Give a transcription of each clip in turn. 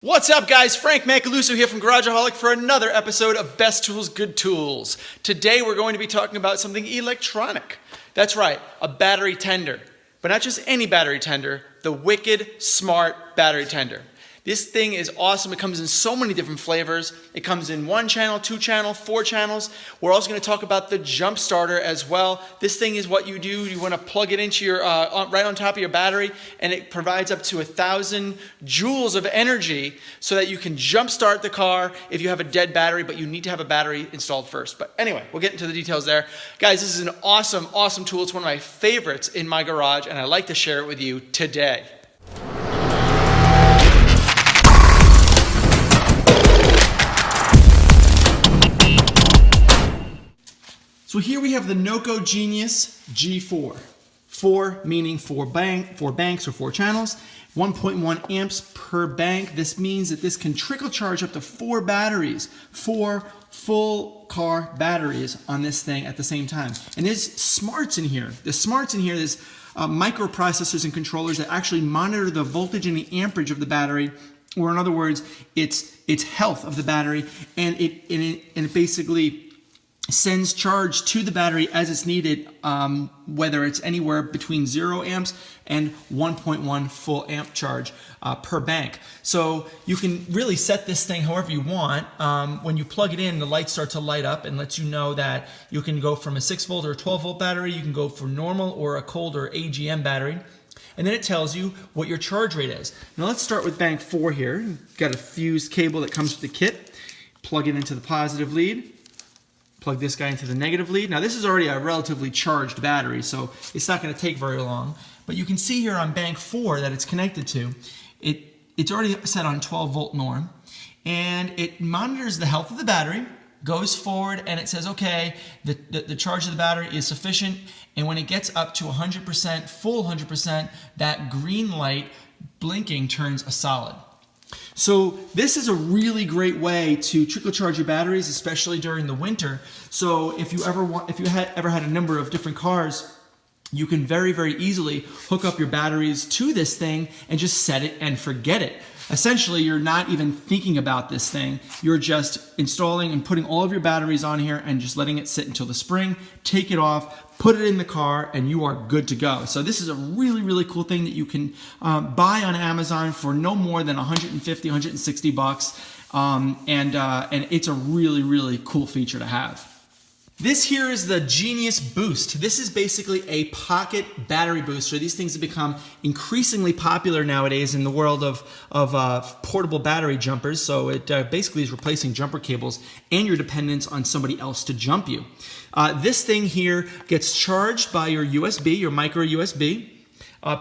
What's up, guys? Frank Macaluso here from Garageaholic for another episode of Best Tools, Good Tools. Today we're going to be talking about something electronic. That's right, a battery tender. But not just any battery tender, the wicked smart battery tender. This thing is awesome. It comes in so many different flavors. It comes in 1 channel, 2 channel, 4 channels. We're also going to talk about the JumpStarter as well. This thing is what you do. You want to plug it into your right on top of your battery, and it provides up to 1,000 joules of energy so that you can jumpstart the car if you have a dead battery, but you need to have a battery installed first. But anyway, we'll get into the details there. Guys, this is an awesome, awesome tool. It's one of my favorites in my garage, and I'd like to share it with you today. So here we have the Noco Genius G4. 4 meaning 4 banks or 4 channels, 1.1 amps per bank. This means that this can trickle charge up to 4 batteries, 4 full car batteries on this thing at the same time. And there's smarts in here. There's microprocessors and controllers that actually monitor the voltage and the amperage of the battery, or in other words, its health of the battery, and it basically sends charge to the battery as it's needed, whether it's anywhere between 0 amps and 1.1 full amp charge per bank. So you can really set this thing however you want. When you plug it in, the lights start to light up and lets you know that you can go from a 6 volt or a 12 volt battery, you can go for normal or a cold or AGM battery. And then it tells you what your charge rate is. Now let's start with bank 4 here. You've got a fused cable that comes with the kit. Plug it into the positive lead. Plug this guy into the negative lead. Now this is already a relatively charged battery, so it's not going to take very long. But you can see here on bank 4 that it's connected to, it's already set on 12 volt norm, and it monitors the health of the battery, goes forward, and it says, okay, the charge of the battery is sufficient, and when it gets up to 100%, full 100%, that green light blinking turns a solid. So this is a really great way to trickle charge your batteries, especially during the winter. So if you ever had a number of different cars, you can very, very easily hook up your batteries to this thing and just set it and forget it. Essentially, you're not even thinking about this thing. You're just installing and putting all of your batteries on here and just letting it sit until the spring, take it off, put it in the car, and you are good to go. So this is a really, really cool thing that you can buy on Amazon for no more than 150, 160 bucks. And it's a really, really cool feature to have. This here is the Genius Boost. This is basically a pocket battery booster. These things have become increasingly popular nowadays in the world of portable battery jumpers. So it basically is replacing jumper cables and your dependence on somebody else to jump you. This thing here gets charged by your USB, your micro USB.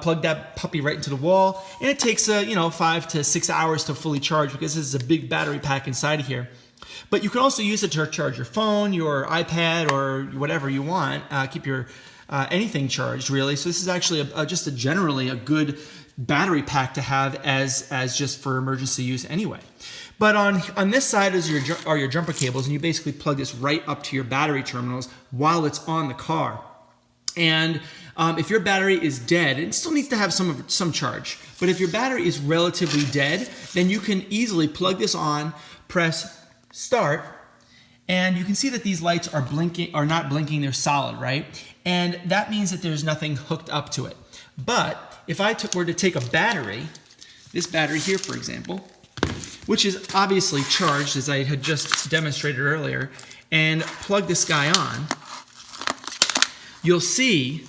Plug that puppy right into the wall, and it takes 5 to 6 hours to fully charge because this is a big battery pack inside of here. But you can also use it to charge your phone, your iPad, or whatever you want. Keep your anything charged, really. So this is actually generally a good battery pack to have as just for emergency use anyway. But on this side are your jumper cables, and you basically plug this right up to your battery terminals while it's on the car. And if your battery is dead, it still needs to have some charge. But if your battery is relatively dead, then you can easily plug this on, press start, and you can see that these lights are not blinking, they're solid, right? And that means that there's nothing hooked up to it. But if I were to take a battery, this battery here, for example, which is obviously charged, as I had just demonstrated earlier, and plug this guy on, you'll see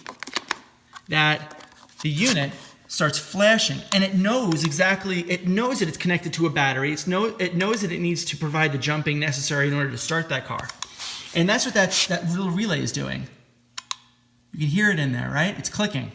that the unit starts flashing, and it knows that it's connected to a battery. It knows that it needs to provide the jumping necessary in order to start that car. And that's what that little relay is doing. You can hear it in there, right? It's clicking.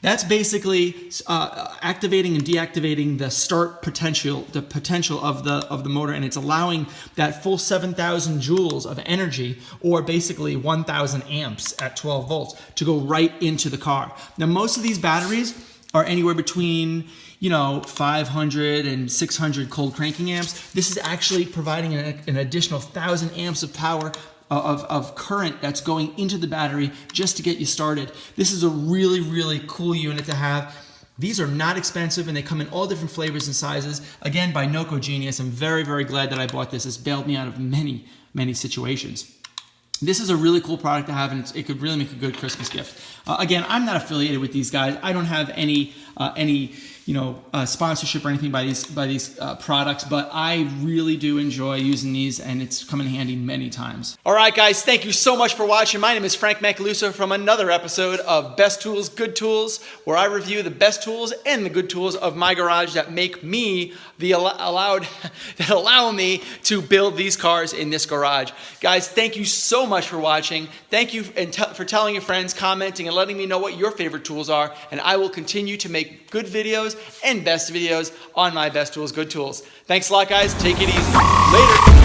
That's basically activating and deactivating the start potential, the potential of the motor, and it's allowing that full 7,000 joules of energy, or basically 1,000 amps at 12 volts, to go right into the car. Now, most of these batteries are anywhere between 500 and 600 cold cranking amps. This is actually providing an additional 1,000 amps of power of current that's going into the battery just to get you started. This is a really, really cool unit to have. These are not expensive, and they come in all different flavors and sizes. Again, by Noco Genius. I'm very, very glad that I bought this. It's bailed me out of many, many situations. This is a really cool product to have, and it could really make a good Christmas gift. Again, I'm not affiliated with these guys. I don't have any sponsorship or anything by these products, but I really do enjoy using these, and it's come in handy many times. All right, guys, thank you so much for watching. My name is Frank Macaluso from another episode of Best Tools, Good Tools, where I review the best tools and the good tools of my garage that make me allow me to build these cars in this garage. Guys, thank you so much for watching. Thank you for telling your friends, commenting, and letting me know what your favorite tools are, and I will continue to make good videos and best videos on my Best Tools, Good Tools. Thanks a lot, guys. Take it easy. Later.